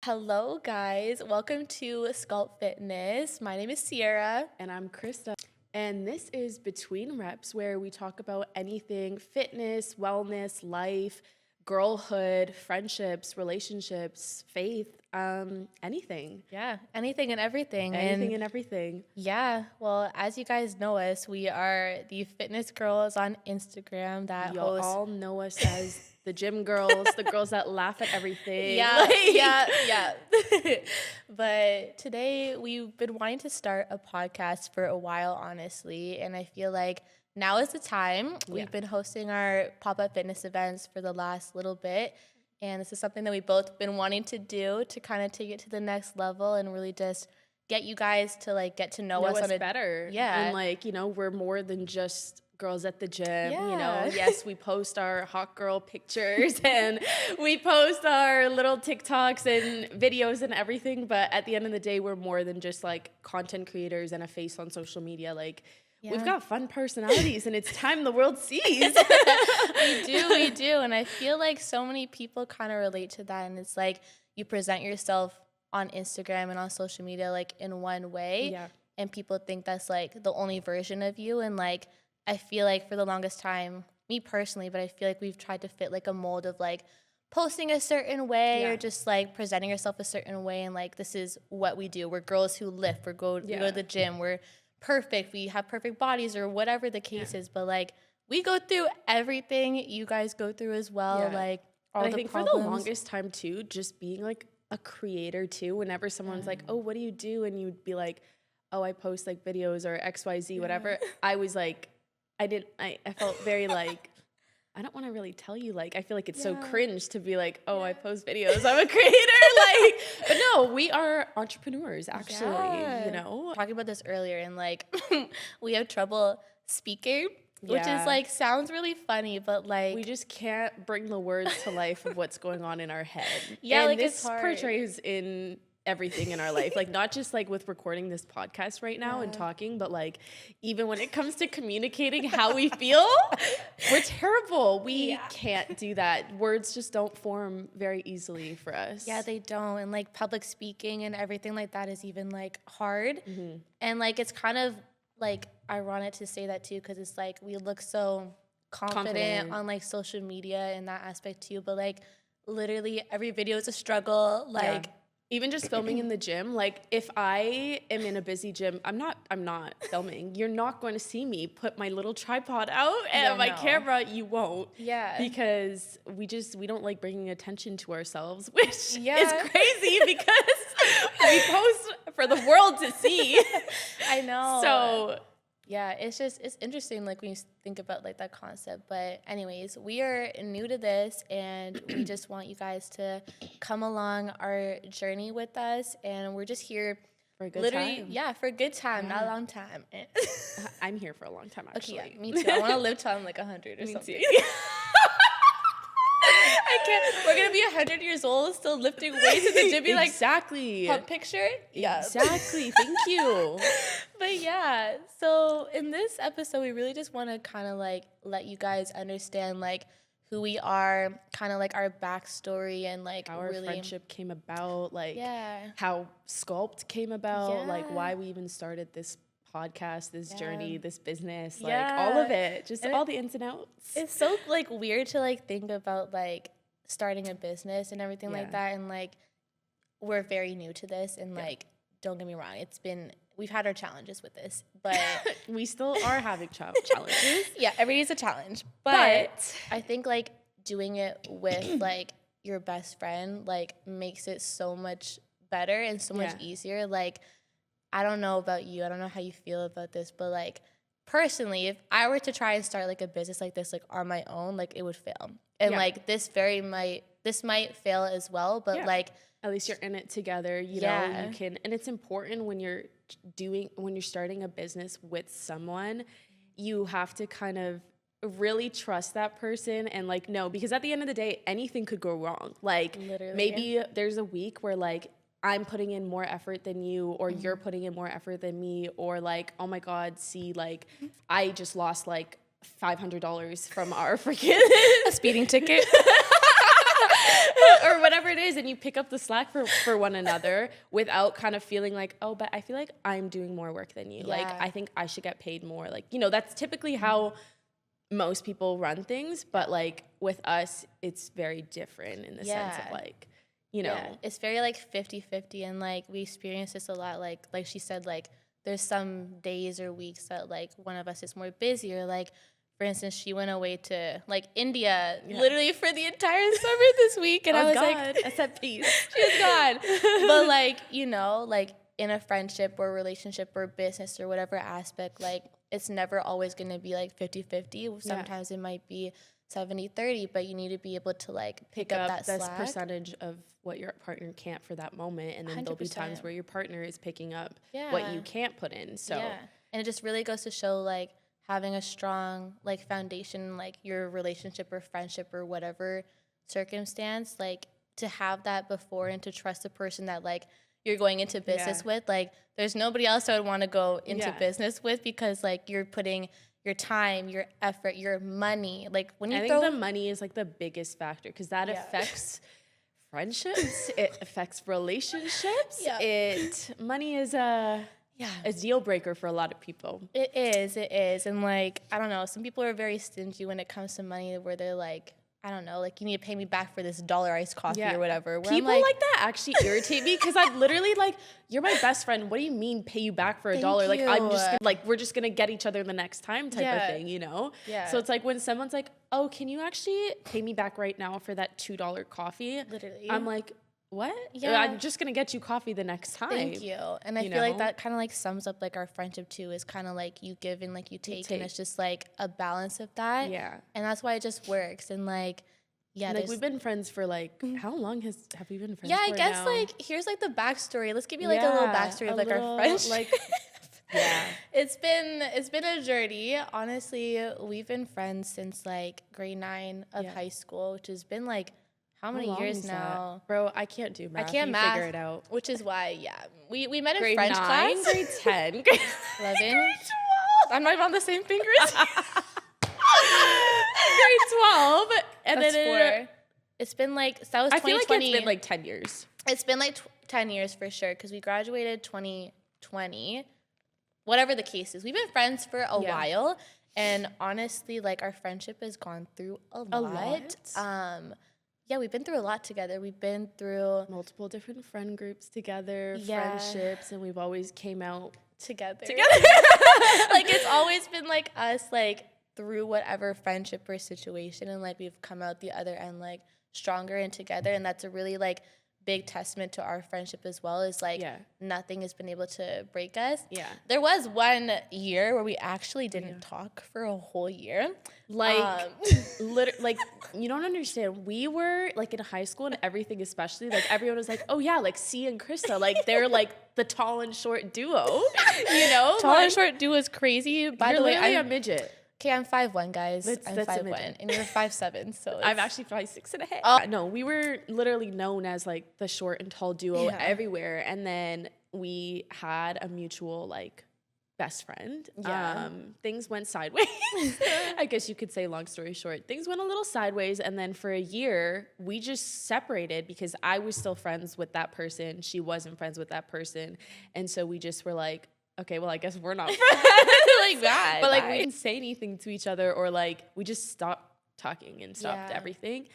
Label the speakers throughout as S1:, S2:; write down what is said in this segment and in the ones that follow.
S1: Hello, guys. Welcome to SCulptfitness. My name is Sierra.
S2: And I'm Krista. And this is Between Reps, where we talk about anything fitness, wellness, life, girlhood, friendships, relationships, faith, anything.
S1: Yeah, anything and everything.
S2: Anything and everything.
S1: Yeah, well, as you guys know us, we are the fitness girls on Instagram that
S2: You
S1: host.
S2: all know us as the gym girls, the girls that laugh at everything.
S1: Yeah, yeah. But today we've been wanting to start a podcast for a while, honestly, and I feel like now is the time. We've been hosting our pop-up fitness events for the last little bit, and this is something that we've both been wanting to do to kind of take it to the next level and really just get you guys to get to know us on
S2: better.
S1: Yeah.
S2: And we're more than just girls at the gym.
S1: Yeah.
S2: Yes, we post our hot girl pictures and we post our little TikToks and videos and everything, but at the end of the day, we're more than just content creators and a face on social media. We've got fun personalities and it's time the world sees.
S1: We do. And I feel like so many people kind of relate to that. And it's like you present yourself on Instagram and on social media in one way.
S2: Yeah.
S1: And people think that's the only version of you. And I feel like for the longest time, me personally, but I feel like we've tried to fit a mold of posting a certain way or just presenting yourself a certain way. And this is what we do. We're girls who lift. We go to the gym. We're perfect. We have perfect bodies or whatever the case is. But we go through everything you guys go through as well.
S2: Yeah.
S1: All
S2: I
S1: the
S2: think
S1: problems.
S2: for the longest time too, just being a creator too, whenever someone's oh, what do you do? And you'd be oh, I post videos or XYZ, whatever. I was I felt very I don't want to really tell you, I feel it's so cringe to be oh, I post videos, I'm a creator, but no, we are entrepreneurs, actually,
S1: Talking about this earlier, and we have trouble speaking, which is sounds really funny, but
S2: we just can't bring the words to life of what's going on in our head.
S1: Yeah,
S2: and
S1: it's
S2: this
S1: hard.
S2: portrays in everything in our life, not just with recording this podcast right now and talking, but even when it comes to communicating how we feel, we're terrible. We can't do that. Words just don't form very easily for us.
S1: Yeah, they don't. And public speaking and everything that is even hard. Mm-hmm. And it's kind of ironic to say that too, because it's we look so confident on social media in that aspect too, but literally every video is a struggle.
S2: Even just filming in the gym, if I am in a busy gym, I'm not filming. You're not going to see me put my little tripod out and my camera, you won't.
S1: Yeah.
S2: Because we don't like bringing attention to ourselves, which is crazy because we post for the world to see.
S1: I know.
S2: So
S1: yeah, it's interesting when you think about that concept. But anyways, we are new to this and we just want you guys to come along our journey with us, and we're just here
S2: for a good time.
S1: Yeah, for a good time, not a long time.
S2: I'm here for a long time, actually.
S1: Okay, yeah, me too. I want to live till I'm 100 or
S2: me
S1: something.
S2: Too.
S1: I can't. We're gonna be 100 years old, still lifting weights in the gym. Be
S2: exactly.
S1: Pump picture. Yeah.
S2: Exactly. Thank you.
S1: But yeah, so in this episode, we really just want to kind of let you guys understand who we are, kind of our backstory, and
S2: how our
S1: really
S2: friendship came about, how Sculpt came about, why we even started this podcast, this journey, this business, all of it, just all the ins and outs.
S1: It's so weird to think about starting a business and everything like that, and we're very new to this, and don't get me wrong, we've had our challenges with this, but
S2: we still are having challenges.
S1: Yeah, every day is a challenge, but I think doing it with your best friend makes it so much better and so much easier. I don't know about you. I don't know how you feel about this, but personally, if I were to try and start a business like this on my own, it would fail. And this might fail as well, but
S2: at least you're in it together, you know, you can, and it's important when you're starting a business with someone, you have to kind of really trust that person and know, because at the end of the day, anything could go wrong.
S1: Literally.
S2: Maybe there's a week where I'm putting in more effort than you, or you're putting in more effort than me, or oh my God, see, I just lost $500 from our freaking
S1: a speeding ticket.
S2: or whatever it is, and you pick up the slack for one another without kind of feeling like, oh, but I feel like I'm doing more work than you. Like, I think I should get paid more. Like, you know, that's typically how most people run things, but like with us, it's very different in the sense of like, you know.
S1: It's very like 50-50, and like we experience this a lot. Like she said, like there's some days or weeks that like one of us is more busy, or like, for instance, she went away to like India literally for the entire summer this week, and I was
S2: God.
S1: like,
S2: I said peace.
S1: she was gone. But like, you know, like in a friendship or relationship or business or whatever aspect, like it's never always going to be like 50-50. Sometimes it might be 70-30, but you need to be able to like pick up that
S2: this
S1: slack.
S2: percentage of what your partner can't for that moment, and then 100%. There'll be times where your partner is picking up what you can't put in. So
S1: and it just really goes to show like having a strong like foundation, like your relationship or friendship or whatever circumstance, like to have that before and to trust the person that like you're going into business with. Like there's nobody else I would want to go into business with, because like you're putting your time, your effort, your money. Like when you
S2: I think the money is like the biggest factor, because that affects friendships. It affects relationships. Money is a deal breaker for a lot of people.
S1: It is. And like, I don't know, some people are very stingy when it comes to money, where they're like, I don't know, like you need to pay me back for this $1 iced coffee or whatever.
S2: People like that actually irritate me, because I'm literally like, you're my best friend. What do you mean pay you back for $1? Like I'm just like, we're just gonna get each other the next time type of thing, you know? So it's like when someone's like, oh, can you actually pay me back right now for that $2 coffee?
S1: Literally.
S2: I'm like, what? I'm just gonna get you coffee the next time.
S1: Thank you. And I feel like that kind of like sums up like our friendship too, is kind of like you give and like you take, and it's just like a balance of that. And that's why it just works. And like,
S2: like we've been friends for like, how long have we been friends?
S1: I guess now? Like here's like the backstory. Let's give you like a little backstory of like our friendship.
S2: Like,
S1: it's been a journey. Honestly, we've been friends since like grade 9 of high school, which has been like how many years now?
S2: Bro, I can't do math.
S1: I can't
S2: figure it out.
S1: Which is why, we met in
S2: grade
S1: French
S2: 9,
S1: class.
S2: grade 10, grade
S1: 11. Grade 12. I'm not even on the same fingers.
S2: Grade 12. And
S1: that's
S2: then
S1: 4. It's been like, that was 2020.
S2: I feel like it's been like 10 years.
S1: It's been like 10 years for sure, because we graduated 2020. Whatever the case is. We've been friends for a while. And honestly, like our friendship has gone through a lot. We've been through a lot together. We've been through
S2: multiple different friend groups together, friendships, and we've always came out
S1: together. Like it's always been like us, like through whatever friendship or situation, and like we've come out the other end like stronger and together. And that's a really like big testament to our friendship as well, is like nothing has been able to break us. There was one year where we actually didn't talk for a whole year.
S2: Like like you don't understand, we were like in high school and everything, especially like everyone was like, oh yeah, like C and Krista, like they're like the tall and short duo, you know?
S1: Tall and short duo is crazy. By the way,
S2: I'm a midget.
S1: Okay, I'm 5'1", guys. I'm
S2: that's
S1: 5'1", and you're 5'7", so
S2: I'm actually 5'6.5". No, we were literally known as like the short and tall duo everywhere, and then we had a mutual like best friend. Things went sideways. I guess you could say, long story short, things went a little sideways, and then for a year we just separated, because I was still friends with that person, she wasn't friends with that person, and so we just were like, okay, well, I guess we're not friends.
S1: Like that.
S2: But like we didn't say anything to each other, or like we just stopped talking and stopped everything.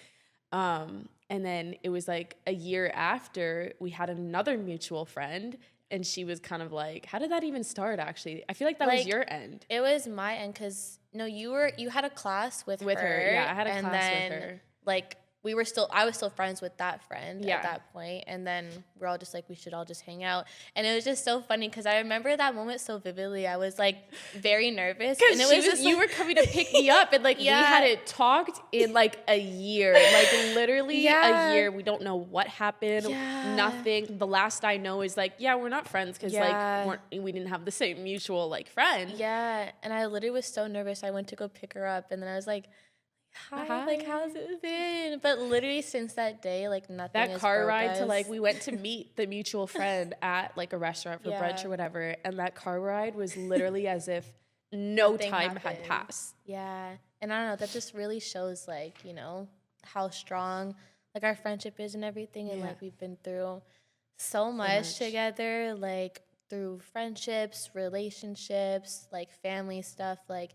S2: And then it was like a year after, we had another mutual friend, and she was kind of like, how did that even start actually? I feel like that was your end.
S1: It was my end, because no, you had a class with her.
S2: Yeah, I had a class with her.
S1: Like I was still friends with that friend at that point, and then we're all just like, we should all just hang out. And it was just so funny, because I remember that moment so vividly. I was like very nervous, and it was just
S2: you were coming to pick me up, and like we hadn't talked in like a year, like literally a year. We don't know what happened, nothing. The last I know is like, we're not friends, because like we didn't have the same mutual like friend.
S1: And I literally was so nervous. I went to go pick her up, and then I was like, hi, like how's it been? But literally since that day, like nothing.
S2: That car ride to like, we went to meet the mutual friend at like a restaurant for brunch or whatever, and that car ride was literally as if no time had passed.
S1: And I don't know, that just really shows like, you know, how strong like our friendship is and everything. And
S2: Yeah.
S1: like we've been through so much together, like through friendships, relationships, like family stuff, like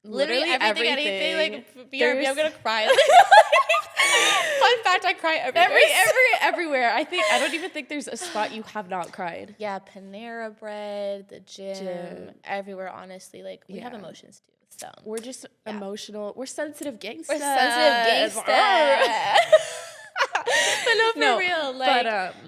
S1: literally everything. Anything. Like BRB, I'm gonna cry. Fun fact, I cry
S2: Everywhere. I don't even think there's a spot you have not cried.
S1: Yeah, Panera Bread, the gym, everywhere. Honestly, like we have emotions too. So
S2: we're just emotional. We're sensitive gangsters.
S1: We're sensitive gangsters. But no, for real. Like,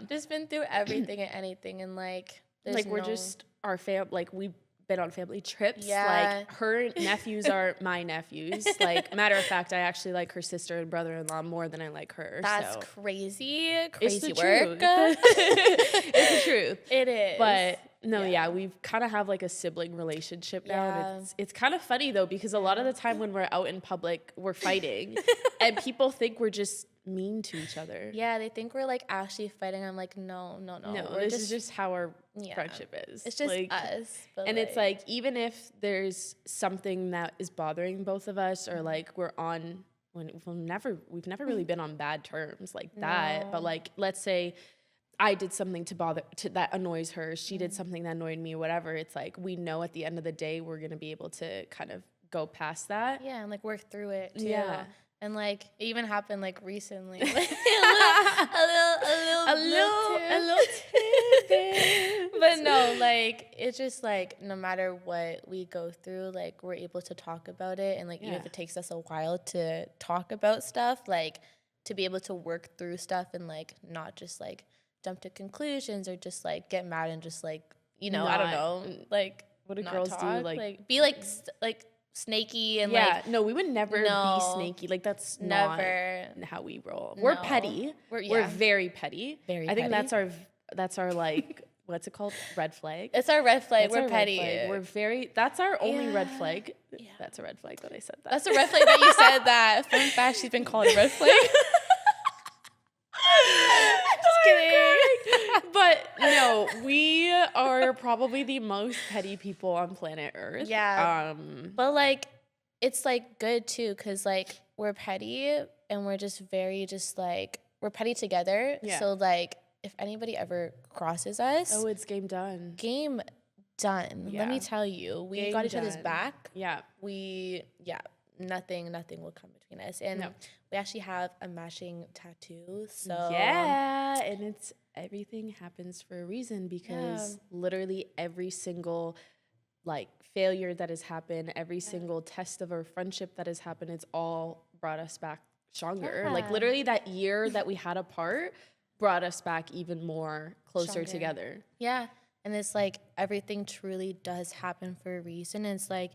S1: just been through everything and anything, and like,
S2: we're just our like we've been on family trips. Yeah. Like her nephews are my nephews. Like, matter of fact, I actually like her sister and brother-in-law more than I like her.
S1: That's crazy.
S2: It's the
S1: work.
S2: Truth. It's the truth.
S1: It is.
S2: But no, we kind of have like a sibling relationship now. Yeah. And it's kind of funny though, because a lot of the time when we're out in public, we're fighting and people think we're just mean to each other.
S1: Yeah, they think we're like actually fighting. I'm like, no.
S2: This is just how our friendship is.
S1: It's just like, us.
S2: And it's like, even if there's something that is bothering both of us, or like we've never really been on bad terms like that. But like, let's say I did something that annoys her. She did something that annoyed me, whatever. It's like, we know at the end of the day, we're going to be able to kind of go past that.
S1: Yeah. And like work through it too. Yeah. And like it even happened like recently. Like, a little tidbit. But no, like it's just like no matter what we go through, like we're able to talk about it. And like even if it takes us a while to talk about stuff, like to be able to work through stuff and like not just like jump to conclusions or just like get mad and just like, I don't know, like
S2: what do girls do?
S1: Like be like snaky and
S2: we would never be snaky. Like that's never not how we roll. We're petty. We're very petty.
S1: Very
S2: I think
S1: petty.
S2: that's our like what's it called? Red flag.
S1: It's our red flag. We're petty.
S2: That's our only red flag. Yeah. That's a red flag that I said that.
S1: That's a red flag that you said that. Fun fact, she's been called a red flag. Just kidding.
S2: But no, we are probably the most petty people on planet Earth.
S1: Yeah. But like, it's like good too, because like we're petty and we're just very we're petty together. Yeah. So like, if anybody ever crosses us,
S2: it's game done.
S1: Game done. Yeah. Let me tell you, we got each other's back.
S2: Yeah.
S1: Nothing will come between us. And we actually have a matching tattoo. So
S2: yeah, and it's everything happens for a reason, because literally every single like failure that has happened, every single test of our friendship that has happened, it's all brought us back stronger. Yeah. Like literally that year that we had apart brought us back even more closer together.
S1: Yeah. And it's like everything truly does happen for a reason. And it's like,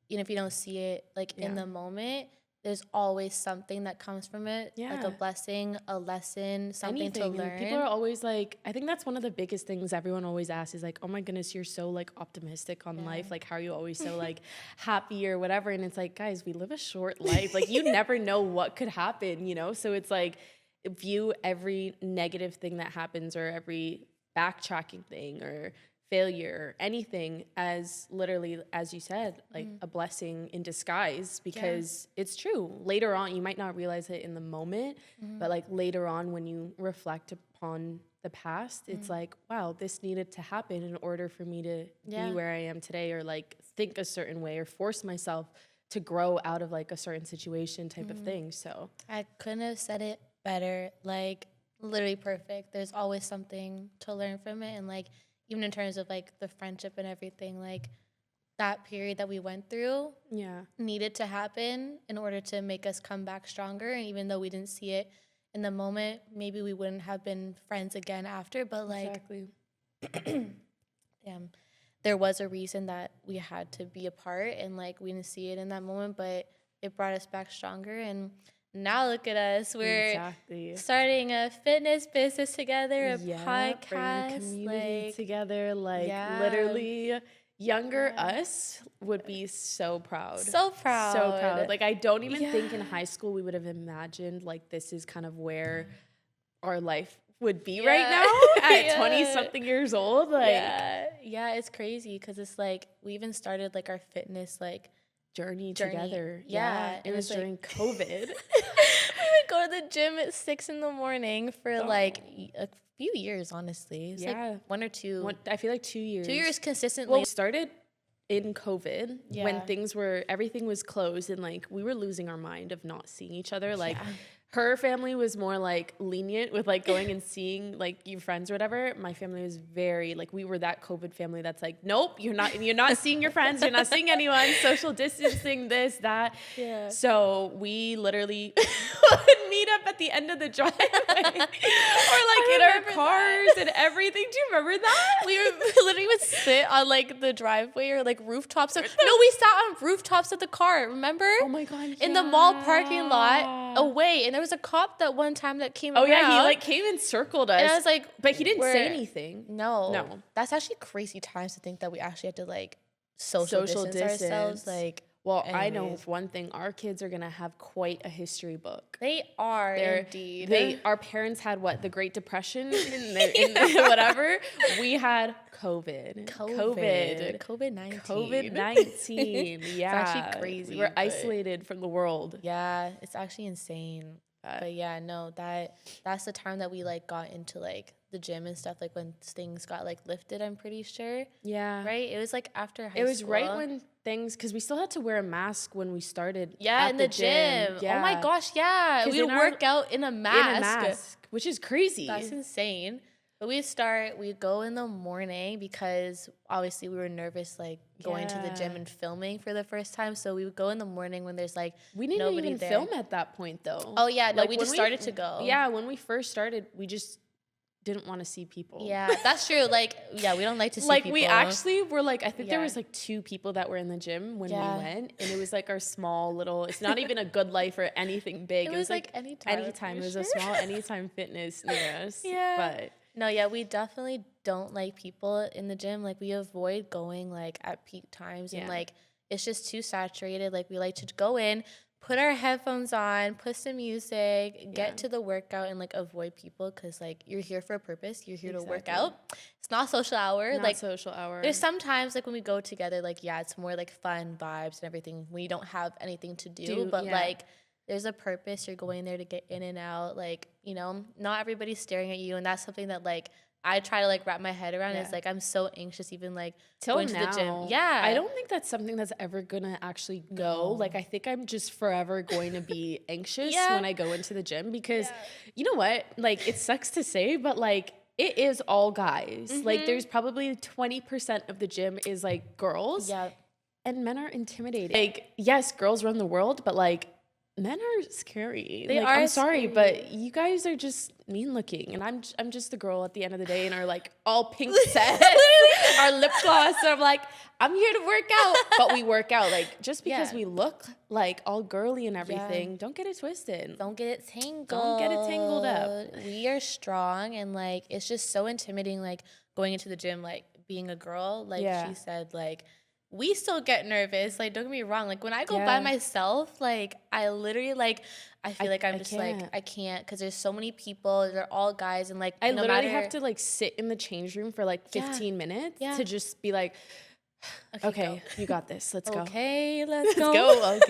S1: even if you don't see it like in the moment, there's always something that comes from it. Yeah. Like a blessing, a lesson, something to learn.
S2: And people are always like, I think that's one of the biggest things everyone always asks is like, oh my goodness, you're so like optimistic on life. Like, how are you always so like happy or whatever? And it's like, guys, we live a short life. Like, you never know what could happen, So it's like, view every negative thing that happens or every backtracking thing or failure, anything, as literally, as you said, like a blessing in disguise, because it's true. Later on, you might not realize it in the moment, but like later on when you reflect upon the past, it's like, wow, this needed to happen in order for me to be where I am today, or like think a certain way or force myself to grow out of like a certain situation type of thing. So
S1: I couldn't have said it better. Like literally perfect. There's always something to learn from it. And like, even in terms of like the friendship and everything, like that period that we went through needed to happen in order to make us come back stronger. And even though we didn't see it in the moment, maybe we wouldn't have been friends again after, but like, there was a reason that we had to be apart, and like we didn't see it in that moment, but it brought us back stronger. And now look at us. We're starting a fitness business together, a podcast.
S2: Community together. Like literally younger us would be so proud.
S1: So proud.
S2: Like I don't even think in high school we would have imagined like this is kind of where our life would be right now at 20-something years old. Like
S1: yeah, it's crazy because it's like we even started like our fitness like
S2: journey together.
S1: Yeah.
S2: It was during COVID.
S1: We went go to the gym at 6 a.m. for like a few years, honestly. It's like 1 or 2.
S2: I feel like 2 years.
S1: 2 years consistently.
S2: Well, we started in COVID when
S1: Yeah.
S2: everything was closed and like we were losing our mind of not seeing each other. Like her family was more like lenient with like going and seeing like your friends or whatever. My family was very like, we were that COVID family that's like, nope, you're not seeing your friends, you're not seeing anyone, social distancing, this, that.
S1: Yeah.
S2: So we literally would meet up at the end of the driveway or like in our cars and everything. Do you remember that?
S1: We literally would sit on like the driveway or like rooftops. No, we sat on rooftops of the car. Remember?
S2: Oh my God.
S1: In the mall parking lot away. And there was a cop that one time that came around.
S2: Oh yeah, he like came and circled us.
S1: And I was like,
S2: but he didn't say anything.
S1: No. That's actually crazy times to think that we actually had to like social distance ourselves. Like,
S2: well, anyways. I know one thing, our kids are gonna have quite a history book.
S1: They are indeed.
S2: Our parents had what, the Great Depression in whatever. We had COVID-19. COVID-19. Yeah.
S1: It's actually crazy.
S2: We were isolated from the world.
S1: Yeah, it's actually insane. But yeah, no, that's the time that we like got into like the gym and stuff, like when things got like lifted, I'm pretty sure.
S2: Yeah.
S1: Right? It was like after high school.
S2: It was right when things, because we still had to wear a mask when we started.
S1: Yeah, in the gym. Yeah. Oh my gosh, yeah. We would work out in a mask.
S2: Which is crazy.
S1: That's insane. But we'd go in the morning because obviously we were nervous, like going to the gym and filming for the first time. So we would go in the morning when there's like
S2: we didn't even film at that point though.
S1: Oh yeah, no, like, we just started to go.
S2: Yeah, when we first started, we just didn't want to see people.
S1: Yeah, that's true. Like, yeah, we don't like to see
S2: like
S1: people.
S2: We actually were like, I think there was like 2 people that were in the gym when we went, and it was like our small little. It's not even a Good Life or anything big.
S1: It was like anytime.
S2: It was a small Anytime Fitness near us.
S1: Yeah.
S2: But
S1: no, yeah, we definitely don't like people in the gym. Like we avoid going like at peak times and like it's just too saturated. Like we like to go in, put our headphones on, put some music, get to the workout and like avoid people because like you're here for a purpose. You're here to work out. It's not social hour.
S2: Not social hour.
S1: There's sometimes like when we go together, like it's more like fun vibes and everything when you don't have anything to do. But like there's a purpose. You're going there to get in and out. Like, you know, not everybody's staring at you. And that's something that like I try to like wrap my head around. It's like I'm so anxious even like going to the gym. Yeah.
S2: I don't think that's something that's ever gonna actually go. Like I think I'm just forever going to be anxious when I go into the gym because you know what? Like it sucks to say, but like it is all guys. Like there's probably 20% of the gym is like girls. Yeah. And men are intimidating. Like, yes, girls run the world, but like men are scary.
S1: They
S2: like,
S1: are
S2: I'm sorry,
S1: scary.
S2: but you guys are just mean looking, and I'm just the girl at the end of the day, and are like all pink set, our lip gloss. And I'm like, I'm here to work out, but we work out like just because we look like all girly and everything. Don't get it twisted.
S1: Don't get it tangled.
S2: Don't get it tangled up.
S1: We are strong, and like it's just so intimidating. Like going into the gym, like being a girl, like she said, like. We still get nervous. Like, don't get me wrong. Like, when I go by myself, like, I literally, like, I feel like I'm just, like, I can't. Because there's so many people. They're all guys. And, like,
S2: I literally have to, like, sit in the change room for, like, 15 minutes to just be like, okay, you got this. Let's go.
S1: Okay, let's go.
S2: Okay, let's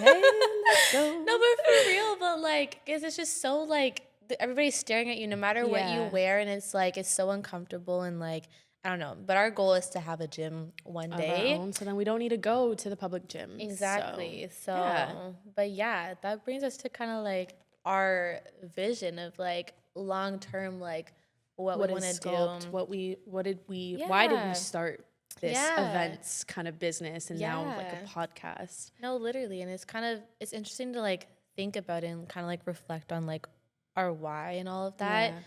S2: go.
S1: No, but for real. But, like, because it's just so, like, everybody's staring at you no matter what you wear. And it's, like, it's so uncomfortable. And, like, I don't know, but our goal is to have a gym one day.
S2: Of our own, so then we don't need to go to the public gym.
S1: Exactly. So but yeah, that brings us to kind of like our vision of like long term, like what we want to do.
S2: Why did we start this events kind of business and now like a podcast?
S1: No, literally, and it's interesting to like think about it and kind of like reflect on like our why and all of that. Yeah.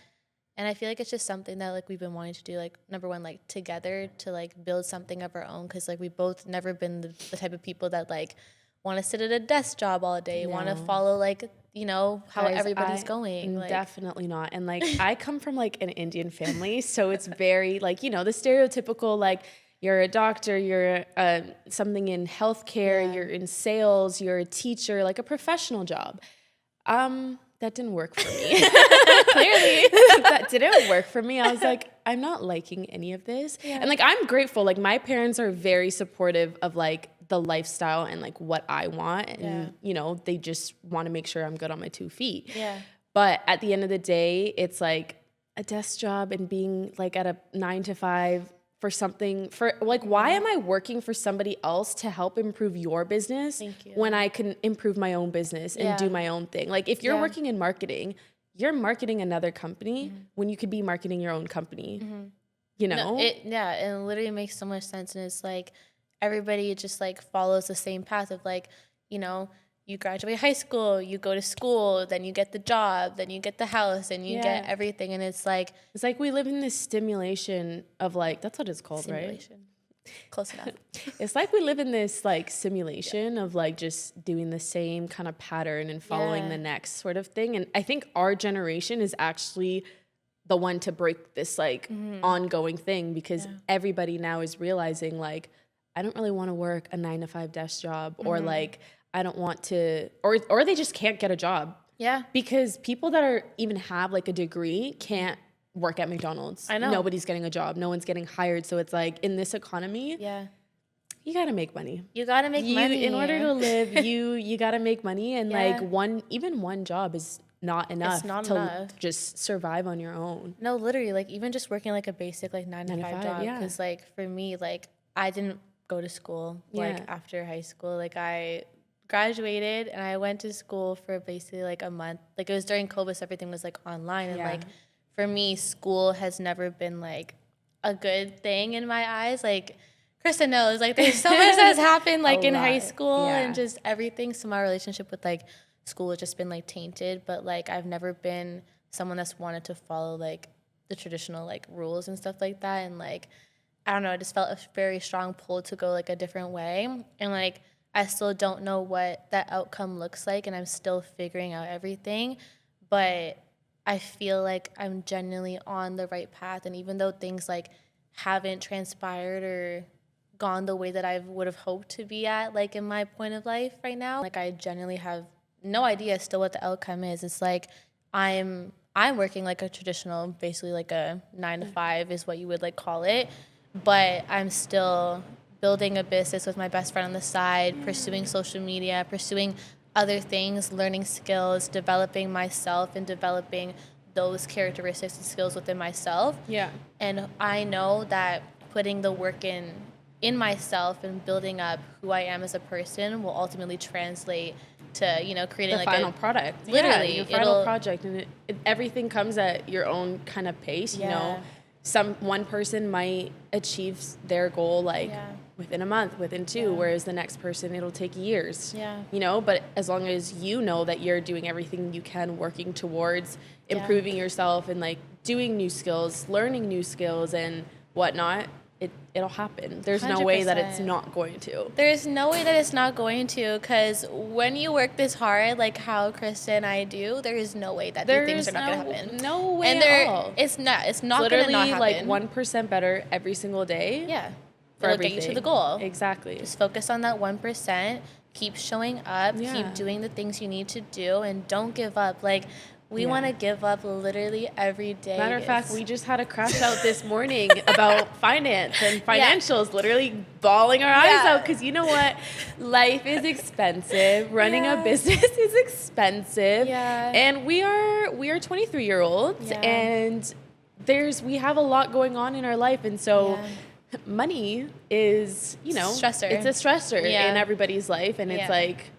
S1: And I feel like it's just something that, like, we've been wanting to do, like, number one, like, together to, like, build something of our own. Because, like, we've both never been the type of people that, like, want to sit at a desk job all day, want to follow, like, you know, how everybody's going. Like,
S2: definitely not. And, like, I come from, like, an Indian family. So it's very, like, you know, the stereotypical, like, you're a doctor, you're something in healthcare, you're in sales, you're a teacher, like a professional job. That didn't work for me. Clearly. That didn't work for me. I was like, I'm not liking any of this. Yeah. And like, I'm grateful. Like my parents are very supportive of like the lifestyle and like what I want. And, you know, they just want to make sure I'm good on my 2 feet.
S1: Yeah.
S2: But at the end of the day, it's like a desk job and being like at a 9 to 5 for something for like, why am I working for somebody else to help improve your business when I can improve my own business and do my own thing? Like if you're working in marketing, you're marketing another company when you could be marketing your own company, you know?
S1: No, it literally makes so much sense. And it's like everybody just like follows the same path of like, you know, you graduate high school, you go to school, then you get the job, then you get the house, and you get everything. And it's like
S2: we live in this stimulation of like, that's what it's called,
S1: simulation. Right? Close enough.
S2: It's like we live in this like simulation of like just doing the same kind of pattern and following the next sort of thing. And I think our generation is actually the one to break this like ongoing thing, because everybody now is realizing like, I don't really want to work a 9 to 5 desk job, or like, I don't want to, or they just can't get a job.
S1: Yeah.
S2: Because people that are even have like a degree can't work at McDonald's.
S1: I know.
S2: Nobody's getting a job. No one's getting hired. So it's like in this economy, you got to make money.
S1: You got to make money.
S2: In order to live, you got to make money. And like one job is not enough to just survive on your own.
S1: No, literally, like even just working like a basic like 9 to 5 job. Because like for me, like I didn't go to school like after high school. Like I graduated and I went to school for basically like a month. Like it was during COVID, so everything was like online. And like for me, school has never been like a good thing in my eyes. Like Krista knows, like there's so much that's happened like in high school and just everything. So my relationship with like school has just been like tainted. But like I've never been someone that's wanted to follow like the traditional like rules and stuff like that. And like I don't know, I just felt a very strong pull to go like a different way. And like I still don't know what that outcome looks like, and I'm still figuring out everything. But I feel like I'm genuinely on the right path. And even though things like haven't transpired or gone the way that I would have hoped to be at, like in my point of life right now, like I genuinely have no idea still what the outcome is. It's like I'm working like a traditional, basically like a 9 to 5 is what you would like call it. But I'm still building a business with my best friend on the side, pursuing social media, pursuing other things, learning skills, developing myself and developing those characteristics and skills within myself. Yeah. And I know that putting the work in myself and building up who I am as a person will ultimately translate to, you know, creating
S2: the
S1: like
S2: final product.
S1: Literally.
S2: Your final project. And everything comes at your own kind of pace, you know. One person might achieve their goal like within a month, within 2, whereas the next person it'll take years. You know, but as long as you know that you're doing everything you can, working towards improving yourself and like doing new skills, learning new skills and whatnot, it'll happen. There's 100%. No way that it's not going to.
S1: There's no way that it's not going to, because when you work this hard, like how Krista and I do, there is no way that these things are not going to happen.
S2: No way at all.
S1: It's not going to not happen.
S2: Like 1% better every single day.
S1: Yeah. It'll get you to the goal.
S2: Exactly.
S1: Just focus on that 1%. Keep showing up. Keep doing the things you need to do, and don't give up. Like, we want to give up literally every day.
S2: Matter of fact, we just had a crash out this morning about finance and financials, literally bawling our eyes out because you know what? Life is expensive. Running a business is expensive. And we are 23-year-olds and we have a lot going on in our life. And so money is, you know,
S1: stressor.
S2: It's a stressor in everybody's life. And it's like,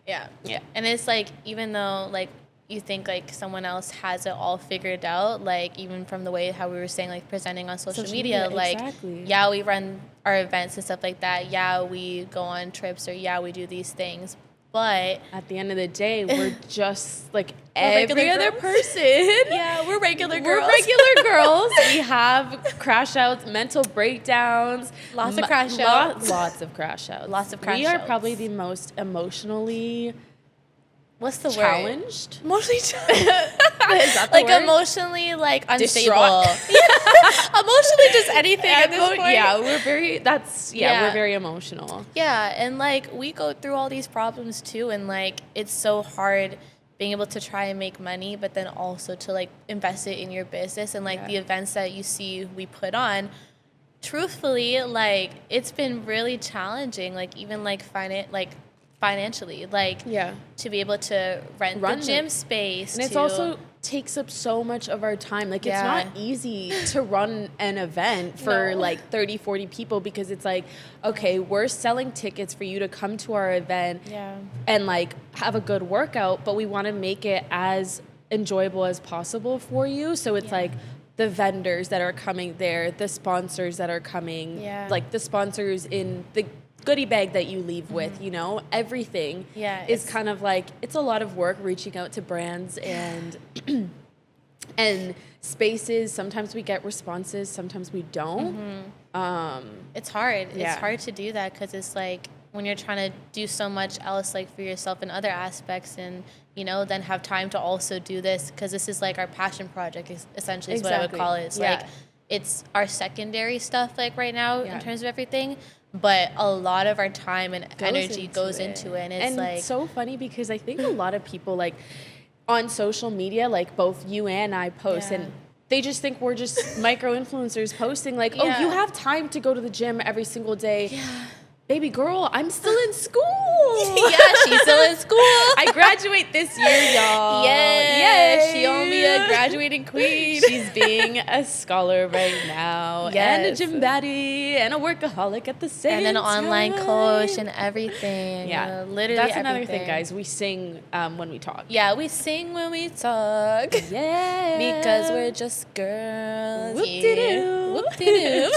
S1: and it's like, even though like, you think like someone else has it all figured out, like even from the way how we were saying like presenting on social media, like we run our events and stuff like that, we go on trips, or we do these things, but
S2: at the end of the day we're just like every other person.
S1: We're regular girls.
S2: We have crash outs, mental breakdowns,
S1: lots of crash outs.
S2: Lots of crash outs.
S1: We are
S2: probably the most emotionally challenged?
S1: Emotionally challenged. Like word? Emotionally like unstable. Emotionally just anything at this point.
S2: We're very we're very emotional.
S1: And like we go through all these problems too, and like it's so hard being able to try and make money, but then also to like invest it in your business. And like the events that you see we put on, truthfully, like it's been really challenging. Like even like financially, like to be able to rent the gym space.
S2: And it's also takes up so much of our time. Like it's not easy to run an event for like 30, 40 people, because it's like, okay, we're selling tickets for you to come to our event and like have a good workout, but we want to make it as enjoyable as possible for you. So it's like the vendors that are coming there, the sponsors that are coming, like the sponsors in the goodie bag that you leave with, you know, everything is kind of like, it's a lot of work reaching out to brands and and spaces. Sometimes we get responses, sometimes we don't.
S1: It's hard. It's hard to do that, because it's like when you're trying to do so much else, like for yourself in other aspects, and you know, then have time to also do this, because this is like our passion project, essentially is what I would call it. It's like it's our secondary stuff, like right now in terms of everything. But a lot of our time and energy goes into it. And it's like,
S2: so funny, because I think a lot of people, like on social media, like both you and I post, and they just think we're just micro influencers posting like, oh, you have time to go to the gym every single day. Baby girl, I'm still in school.
S1: She's still in school.
S2: I graduate this year, y'all.
S1: Yay. She gonna be a graduating queen.
S2: She's being a scholar right now. And a gym baddie and a workaholic at the same time.
S1: And an online coach and everything. Literally
S2: That's another thing, guys. We sing when we talk.
S1: Yeah, we sing when we talk. Because we're just girls.
S2: Whoop-de-doo.
S1: Whoop-de-doo.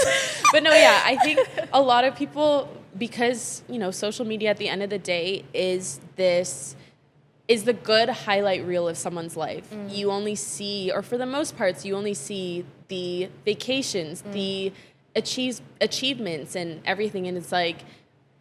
S2: But no, I think a lot of people, because, you know, social media at the end of the day is the good highlight reel of someone's life. You only see, or for the most parts, you only see the vacations, the achievements and everything. And it's like,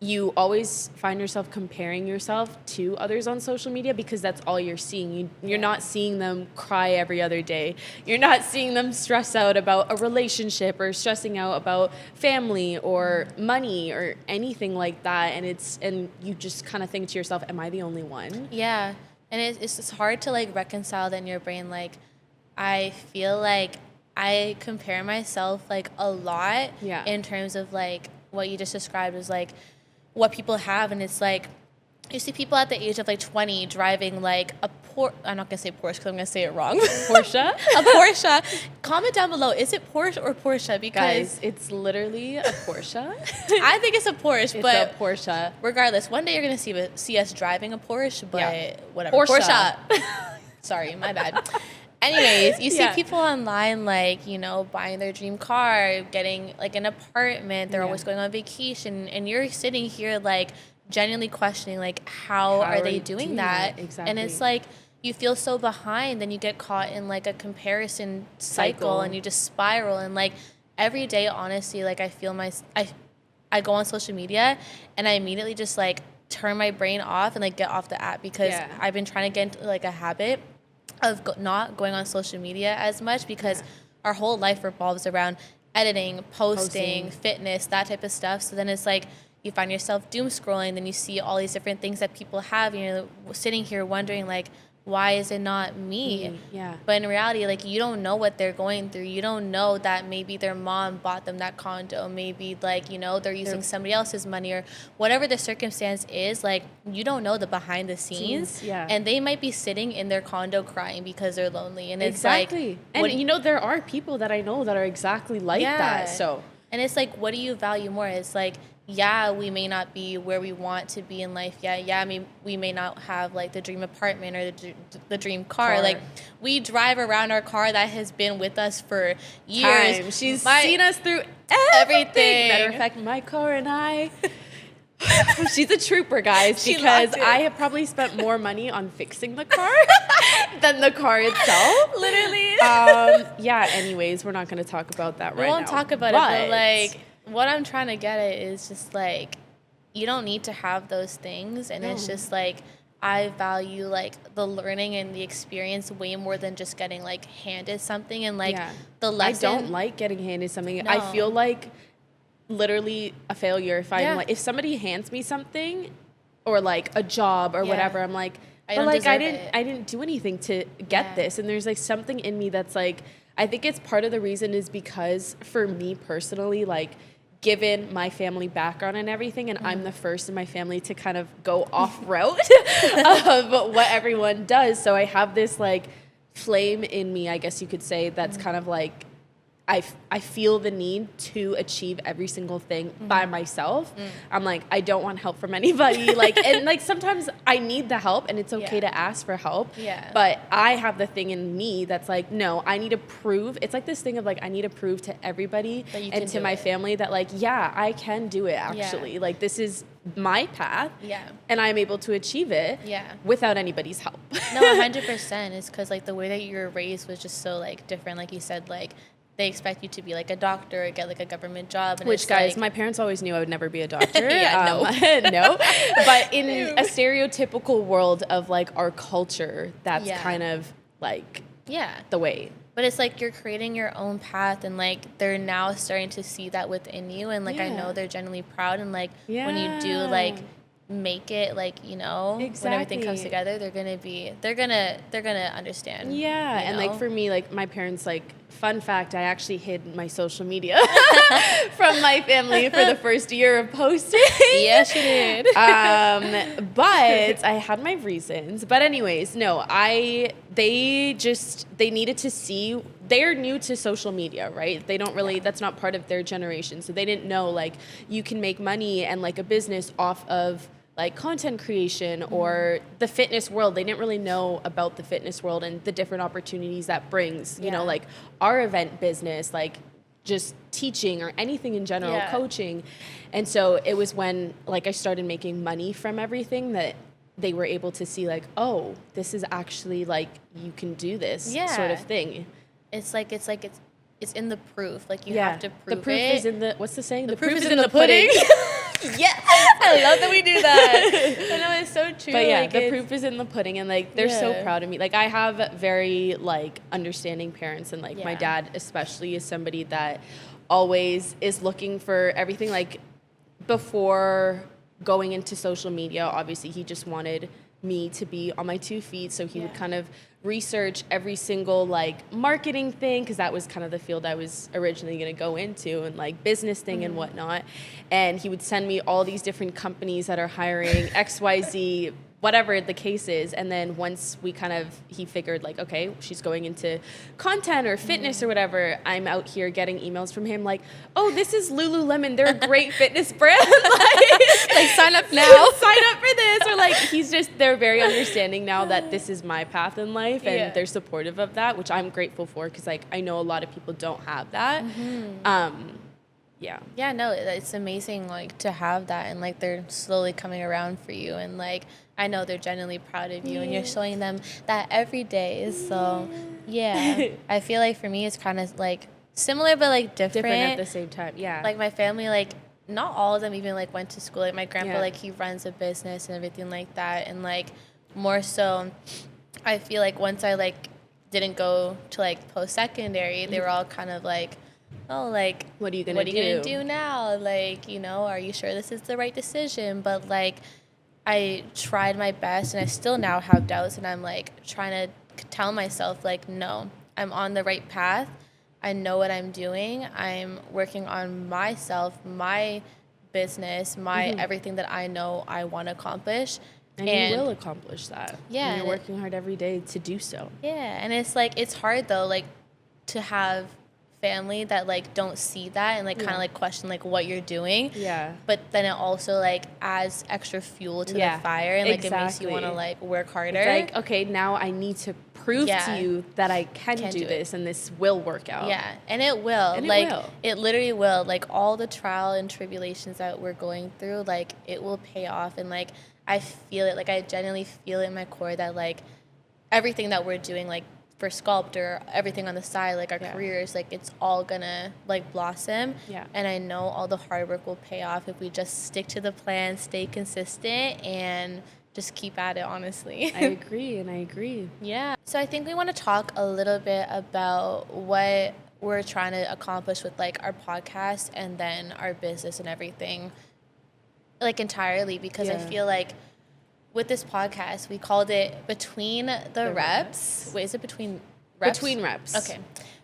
S2: you always find yourself comparing yourself to others on social media, because that's all you're seeing. You're not seeing them cry every other day. You're not seeing them stress out about a relationship or stressing out about family or money or anything like that. And you just kind of think to yourself, am I the only one?
S1: Yeah. And it's just hard to like reconcile that in your brain. Like, I feel like I compare myself like a lot in terms of like what you just described as like what people have. And it's like, you see people at the age of like 20 driving like a I'm not gonna say Porsche because I'm gonna say it wrong.
S2: Porsche?
S1: A Porsche. Comment down below, is it Porsche or Porsche? Because
S2: guys, it's literally a Porsche.
S1: I think it's a Porsche, but
S2: it's a Porsche.
S1: Regardless, one day you're gonna see us driving a Porsche, but whatever.
S2: Porsche.
S1: Sorry, my bad. Anyways, you see people online, like, you know, buying their dream car, getting like an apartment, they're always going on vacation, and you're sitting here like genuinely questioning like how are they doing that?
S2: Exactly.
S1: And it's like you feel so behind, then you get caught in like a comparison cycle and you just spiral. And like every day, honestly, like I feel I go on social media and I immediately just like turn my brain off and like get off the app, because I've been trying to get into like a habit of not going on social media as much, because our whole life revolves around editing, posting, fitness, that type of stuff. So then it's like you find yourself doom scrolling, then you see all these different things that people have, and you're sitting here wondering like, why is it not me? But in reality, like, you don't know what they're going through. You don't know that maybe their mom bought them that condo. Maybe, like, you know, they're using somebody else's money, or whatever the circumstance is. Like, you don't know the behind the scenes. And they might be sitting in their condo crying because they're lonely. And it's like,
S2: and you know, there are people that I know that are exactly like that. So,
S1: and it's like, what do you value more? It's like, we may not be where we want to be in life. We may not have like the dream apartment or the dream car. Like, we drive around our car that has been with us for years.
S2: She's seen us through everything. Matter of fact, my car and I. She's a trooper, guys, because I have probably spent more money on fixing the car than the car itself.
S1: Literally.
S2: Anyways, we're not going to talk about that right now.
S1: We won't talk about it, but like, what I'm trying to get at is just like, you don't need to have those things. And it's just like, I value like the learning and the experience way more than just getting like handed something. And like the lesson.
S2: I don't like getting handed something. No. I feel like literally a failure if I'm like, if somebody hands me something or like a job or whatever, I'm like, I didn't do anything to get this. And there's like something in me that's like, I think it's part of the reason is because for me personally, like, given my family background and everything, and I'm the first in my family to kind of go off route of what everyone does. So I have this like flame in me, I guess you could say, that's kind of like I feel the need to achieve every single thing by myself. I'm like, I don't want help from anybody. Like, and like sometimes I need the help, and it's okay to ask for help.
S1: Yeah.
S2: But I have the thing in me that's like, no, I need to prove. It's like this thing of like, I need to prove to everybody and to my family that like, yeah, I can do it actually. Yeah. Like, this is my path.
S1: Yeah.
S2: And I'm able to achieve it.
S1: Yeah.
S2: Without anybody's help.
S1: No, 100%. It's because like the way that you were raised was just so like different. Like you said, like, they expect you to be like a doctor or get like a government job. And
S2: which, guys,
S1: like,
S2: my parents always knew I would never be a doctor.
S1: Yeah,
S2: no. But in a stereotypical world of like our culture, that's kind of like the way.
S1: But it's like you're creating your own path, and like they're now starting to see that within you. And like I know they're genuinely proud. And like when you do like make it, like, you know, when everything comes together, they're gonna understand.
S2: Yeah.
S1: You know?
S2: And like for me, like my parents, like, fun fact, I actually hid my social media from my family for the first year of posting.
S1: Yes, you did.
S2: But I had my reasons. But anyways, no, they needed to see. They're new to social media, right? They don't really, that's not part of their generation. So they didn't know like you can make money and like a business off of like content creation or the fitness world. They didn't really know about the fitness world and the different opportunities that brings, you know, like our event business, like just teaching or anything in general, coaching. And so it was when like I started making money from everything that they were able to see like, oh, this is actually like, you can do this sort of thing.
S1: It's in the proof. Like you have to prove it.
S2: The proof is in the, what's the saying?
S1: The proof is in the pudding. Yes, I love that we do that. I know, it's so true.
S2: But yeah,
S1: like,
S2: the proof is in the pudding, and like they're so proud of me. Like I have very like understanding parents, and like my dad especially is somebody that always is looking for everything. Like before going into social media, obviously he just wanted me to be on my 2 feet, so he would kind of research every single like marketing thing, because that was kind of the field I was originally going to go into, and like business thing and whatnot. And he would send me all these different companies that are hiring XYZ, whatever the case is. And then once he figured like, okay, she's going into content or fitness or whatever, I'm out here getting emails from him like, oh, this is Lululemon, they're a great fitness brand. like sign up now. Sign up for this. Or like they're very understanding now that this is my path in life, and they're supportive of that, which I'm grateful for, because like I know a lot of people don't have that.
S1: Yeah, no, it's amazing like to have that, and like they're slowly coming around for you, and like I know they're genuinely proud of you, and you're showing them that every day. So I feel like for me it's kind of like similar but like different
S2: at the same time.
S1: Like my family, like not all of them even like went to school. Like my grandpa, like he runs a business and everything like that, and like more so I feel like once I like didn't go to like post-secondary, they were all kind of like, oh, like,
S2: what are you gonna do
S1: now? Like, you know, are you sure this is the right decision? But like, I tried my best, and I still now have doubts, and I'm like trying to tell myself like, no, I'm on the right path. I know what I'm doing. I'm working on myself, my business, my everything that I know I want to accomplish.
S2: And you will accomplish that.
S1: Yeah.
S2: And you're working hard every day to do so.
S1: Yeah. And it's like, it's hard though, like to have family that like don't see that and like kind of like question like what you're doing.
S2: Yeah.
S1: But then it also like adds extra fuel to the fire, and like it makes you want to like work harder.
S2: It's like, okay, now I need to prove to you that I can do this, and this will work out.
S1: Yeah, and it will. It literally will. Like all the trial and tribulations that we're going through, like it will pay off, and like I feel it. Like I genuinely feel it in my core that like everything that we're doing, like for Sculpt or everything on the side, like our careers, like it's all gonna like blossom. Yeah. And I know all the hard work will pay off if we just stick to the plan, stay consistent, and just keep at it, honestly.
S2: I agree.
S1: Yeah. So I think we want to talk a little bit about what we're trying to accomplish with like our podcast and then our business and everything, like entirely, because I feel like with this podcast, we called it Between the Reps. Wait, is it Between Reps?
S2: Between Reps.
S1: Okay.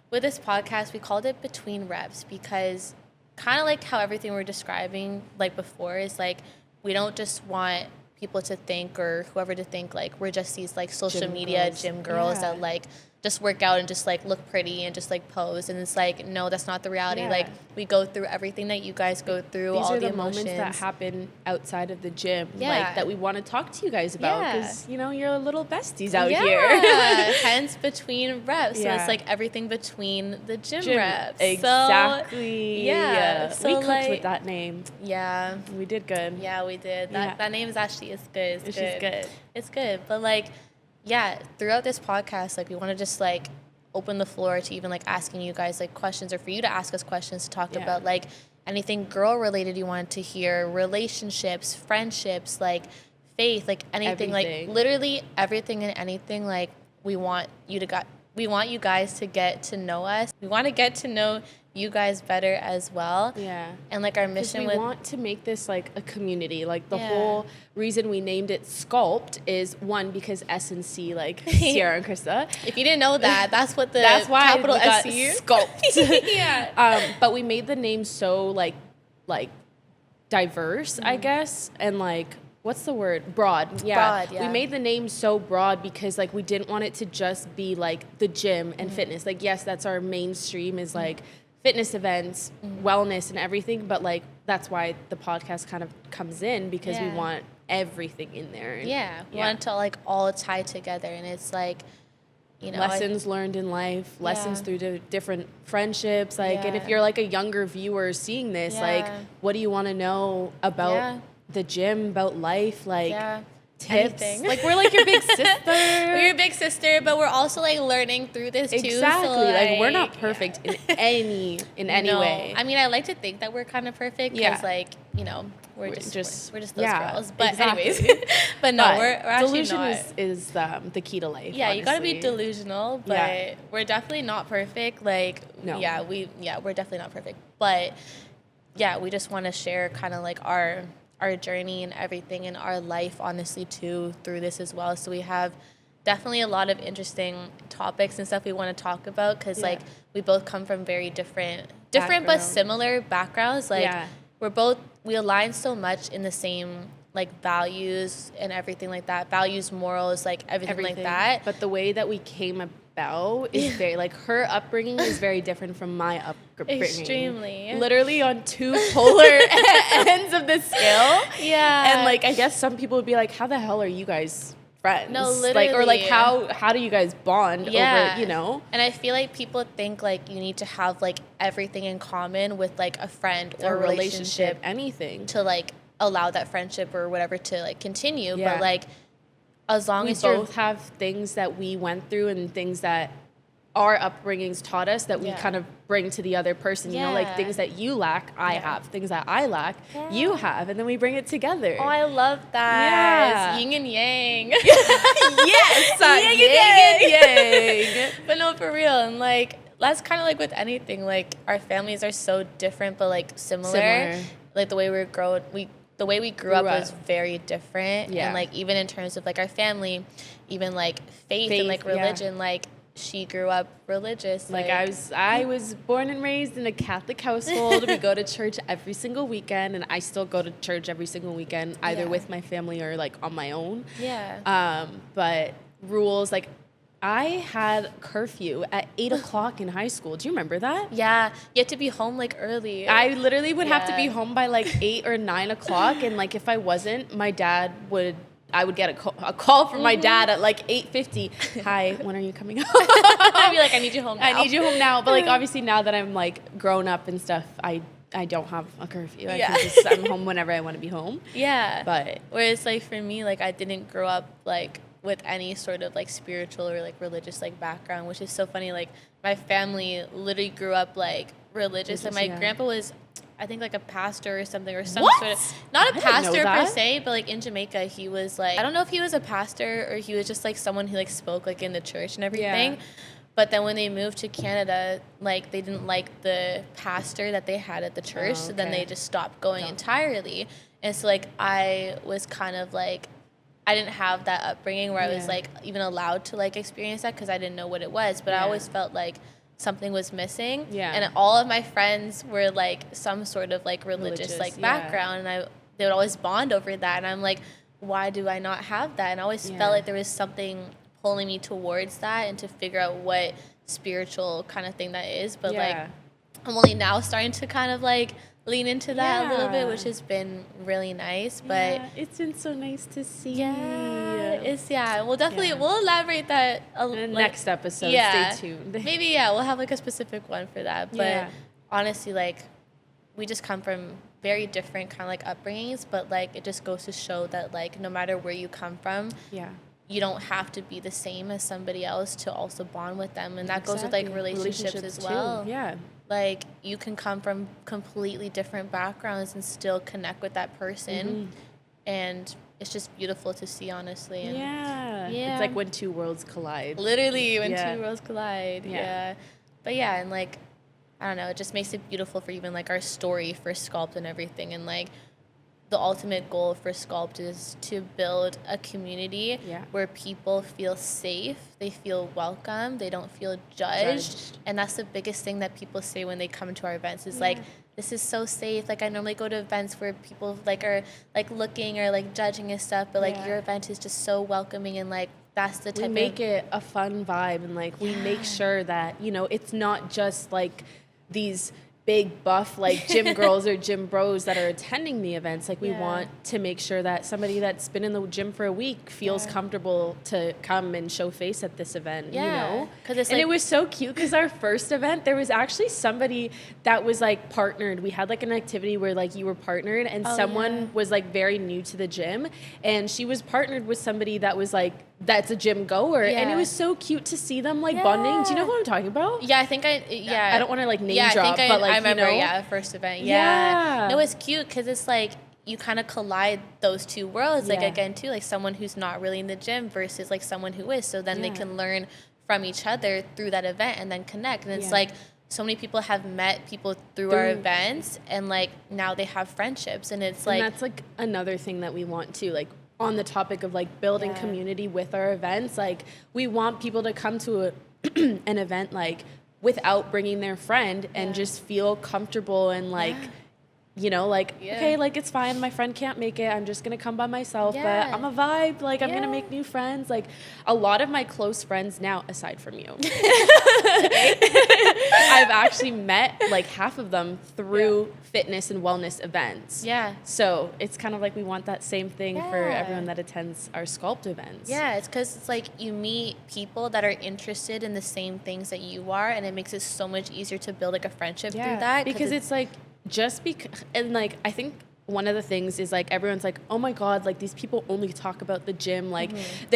S1: With this podcast, we called it Between Reps because kind of like how everything we're describing like before is like, we don't just want people to think, or whoever to think, like we're just these like social media gym girls that like just work out and just like look pretty and just like pose, and it's like, no, that's not the reality. Like we go through everything that you guys go through.
S2: These
S1: all
S2: are
S1: the
S2: moments
S1: emotions
S2: that happen outside of the gym, like that we want to talk to you guys about, because you know, you're little besties out here.
S1: Hence between reps. So it's like everything between the gym reps.
S2: Exactly.
S1: So
S2: we cooked
S1: like,
S2: with that name.
S1: Yeah,
S2: we did good.
S1: Yeah, we did. That name is actually good.
S2: She's good.
S1: It's good. But like, yeah, throughout this podcast, like we want to just like open the floor to even like asking you guys like questions, or for you to ask us questions to talk about like anything girl related you wanted to hear, relationships, friendships, like faith, like anything, like literally everything and anything. Like we want you guys to get to know us. We want to get to know you guys better as well. Yeah. And like our mission,
S2: we want to make this like a community. Like the whole reason we named it Sculpt is, one, because S and C, like Sierra and Krista.
S1: If you didn't know that, that's what
S2: that's why
S1: capital SC
S2: Sculpt. But we made the name so like diverse, I guess, and like, what's the word? Broad. Yeah. We made the name so broad because like we didn't want it to just be like the gym and fitness. Like, yes, that's our mainstream, is like fitness events, wellness and everything, but like that's why the podcast kind of comes in, because we want everything in there. And,
S1: we want it to like all tie together, and it's like, you know,
S2: lessons learned in life, lessons through different friendships, like, and if you're like a younger viewer seeing this, like, what do you want to know about the gym, about life, like tips?
S1: Anything.
S2: Like, we're like your big sister.
S1: We're your big sister, but we're also like learning through this too.
S2: Exactly.
S1: So,
S2: like we're not perfect in any way.
S1: I mean, I like to think that we're kind of perfect, because like, you know, we're just those girls. But anyways, but no, we're actually
S2: delusion
S1: not.
S2: is the key to life.
S1: Yeah,
S2: honestly.
S1: you gotta be delusional, but we're definitely not perfect. Like, we're definitely not perfect. But yeah, we just want to share kind of like our journey and everything in our life, honestly, too, through this as well. So we have definitely a lot of interesting topics and stuff we want to talk about, because like we both come from very different but similar backgrounds. Like we align so much in the same like values and everything like that, values, morals, like everything like that.
S2: But the way that we came about is very, like, her upbringing is very different from my upbringing.
S1: Extremely.
S2: Literally on two polar ends of the scale. Yeah. And like, I guess some people would be like, how the hell are you guys friends?
S1: No, literally.
S2: Like, or like, how do you guys bond over, you know?
S1: And I feel like people think like you need to have like everything in common with like a friend or a relationship,
S2: anything,
S1: to like allow that friendship or whatever to like continue. But like, as long as
S2: we both have things that we went through and things that our upbringings taught us that we kind of bring to the other person, you know, like things that you lack, I have, things that I lack, you have, and then we bring it together.
S1: Oh, I love that. It's yin and yang.
S2: Yes, yin and yang.
S1: But no, for real. And like, that's kind of like with anything, like our families are so different but like similar. Like the way we grew up was very different. And like, even in terms of like our family, even like faith and like religion, like she grew up religious.
S2: Like I was born and raised in a Catholic household. We go to church every single weekend, and I still go to church every single weekend, either with my family or like on my own. But rules, like, I had curfew at 8 o'clock in high school. Do you remember that?
S1: Yeah. You had to be home like early.
S2: I literally would have to be home by like 8 or 9 o'clock. And like, if I wasn't, I would get a call from my dad at like 8:50. Hi, when are you coming home?
S1: I'd be like, I need you home now.
S2: I need you home now. But like, obviously now that I'm like grown up and stuff, I don't have a curfew. I'm home whenever I want to be home.
S1: Yeah.
S2: But
S1: whereas like for me, like I didn't grow up like with any sort of like spiritual or like religious like background, which is so funny. Like my family literally grew up like religious, and my grandpa was, I think, like a pastor or something, or some sort of, not a pastor per se, but like in Jamaica he was like, I don't know if he was a pastor or he was just like someone who like spoke like in the church and everything. But then when they moved to Canada, like they didn't like the pastor that they had at the church, so then they just stopped going entirely. And so like I was kind of like, I didn't have that upbringing where I was like even allowed to like experience that, because I didn't know what it was. But I always felt like something was missing.
S2: Yeah.
S1: And all of my friends were like some sort of like religious like background, and they would always bond over that. And I'm like, why do I not have that? And I always felt like there was something pulling me towards that and to figure out what spiritual kind of thing that is. But like, I'm only now starting to kind of like lean into that a little bit, which has been really nice. But
S2: it's been so nice to see.
S1: We'll definitely we'll elaborate that
S2: in the next episode. Stay tuned.
S1: Maybe we'll have like a specific one for that. But honestly, like, we just come from very different kind of like upbringings, but like it just goes to show that like no matter where you come from, you don't have to be the same as somebody else to also bond with them. And that goes with like relationships as well. Like, you can come from completely different backgrounds and still connect with that person. And it's just beautiful to see, honestly. And
S2: it's like when two worlds collide.
S1: Literally, when two worlds collide. But and like, I don't know, it just makes it beautiful for even like our story for Sculpt and everything. And like, the ultimate goal for Sculpt is to build a community where people feel safe, they feel welcome, they don't feel judged. And that's the biggest thing that people say when they come to our events is like, this is so safe. Like, I normally go to events where people like are like looking or like judging and stuff, but like your event is just so welcoming, and like that's the type
S2: we make it a fun vibe, and like we make sure that, you know, it's not just like these big buff like gym girls or gym bros that are attending the events. Like, we want to make sure that somebody that's been in the gym for a week feels comfortable to come and show face at this event, you know? And like, it was so cute because our first event, there was actually somebody that was like partnered. We had like an activity where like you were partnered, and someone was like very new to the gym, and she was partnered with somebody that was like, that's a gym goer, and it was so cute to see them like bonding. Do you know who I'm talking about?
S1: I think I
S2: don't want to like name drop, but like,
S1: I remember,
S2: you know?
S1: First event. It was cute because it's like you kind of collide those two worlds, like again too, like someone who's not really in the gym versus like someone who is, so then they can learn from each other through that event and then connect. And it's like, so many people have met people through our events, and like now they have friendships, and it's like,
S2: and that's like another thing that we want to like, on the topic of like building community with our events. Like, we want people to come to an event like without bringing their friend and just feel comfortable and like, you know, like, okay, like, it's fine, my friend can't make it, I'm just gonna come by myself, but I'm a vibe, like, I'm gonna make new friends. Like, a lot of my close friends now, aside from you, I've actually met like half of them through fitness and wellness events. So it's kind of like we want that same thing for everyone that attends our Sculpt events.
S1: It's because it's like you meet people that are interested in the same things that you are, and it makes it so much easier to build like a friendship through that.
S2: Because it's like, just because, and like, I think one of the things is like, everyone's like, oh my God, like, these people only talk about the gym. Like,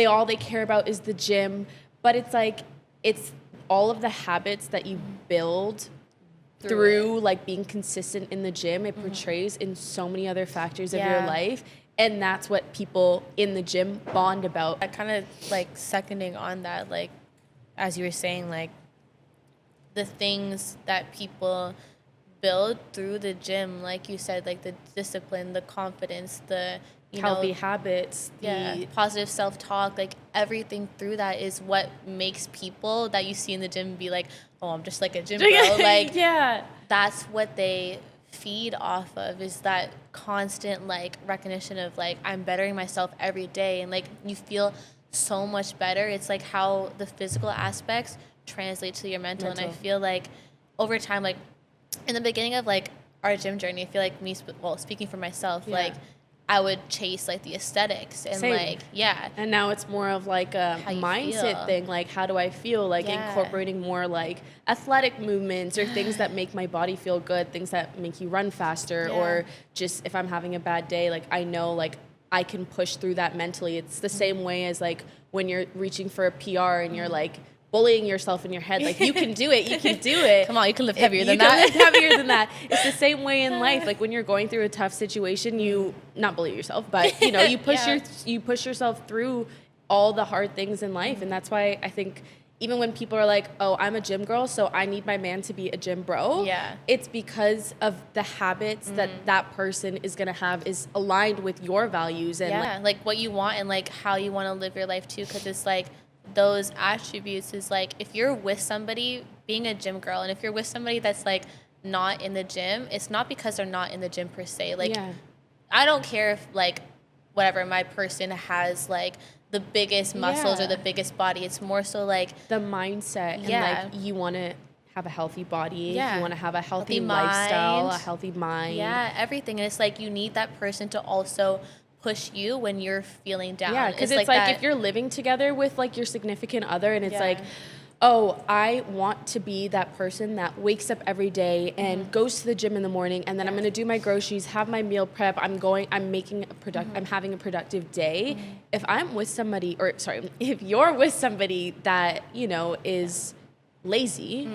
S2: all they care about is the gym. But it's like, it's all of the habits that you build through like being consistent in the gym. It portrays in so many other factors of your life. And that's what people in the gym bond about.
S1: I kind of like seconding on that, like, as you were saying, like, the things that people build through the gym, like you said, like the discipline, the confidence, the
S2: healthy habits,
S1: the positive self-talk, like everything through that is what makes people that you see in the gym be like, oh, I'm just like a gym bro. Like, that's what they feed off of, is that constant like recognition of like, I'm bettering myself every day, and like you feel so much better. It's like how the physical aspects translate to your mental. And I feel like over time, like in the beginning of like our gym journey, I feel like me, well, speaking for myself, like I would chase like the aesthetics and like,
S2: and now it's more of like a mindset thing. Like, how do I feel? Like incorporating more like athletic movements or things that make my body feel good, things that make you run faster, or just if I'm having a bad day, like I know like I can push through that mentally. It's the same way as like when you're reaching for a PR and you're like bullying yourself in your head, like, you can do it, you can do it.
S1: Come on, you can lift heavier than that.
S2: You can lift heavier than that. It's the same way in life. Like, when you're going through a tough situation, you not bully yourself, but you know, you push you push yourself through all the hard things in life. And that's why I think even when people are like, oh, I'm a gym girl, so I need my man to be a gym bro. It's because of the habits that that person is going to have is aligned with your values and
S1: like what you want and like how you want to live your life too. Because it's like, those attributes is like, if you're with somebody being a gym girl, and if you're with somebody that's like not in the gym, it's not because they're not in the gym per se. Like, I don't care if like whatever my person has like the biggest muscles or the biggest body. It's more so like
S2: the mindset and like you want to have a healthy body, you want to have a healthy lifestyle, a healthy mind.
S1: Yeah, everything. And it's like you need that person to also push you when you're feeling down.
S2: Yeah, because it's like if you're living together with like your significant other and it's like, oh, I want to be that person that wakes up every day and goes to the gym in the morning, and then I'm going to do my groceries, have my meal prep, I'm making I'm having a productive day. If I'm with somebody, or sorry, if you're with somebody that, you know, is lazy,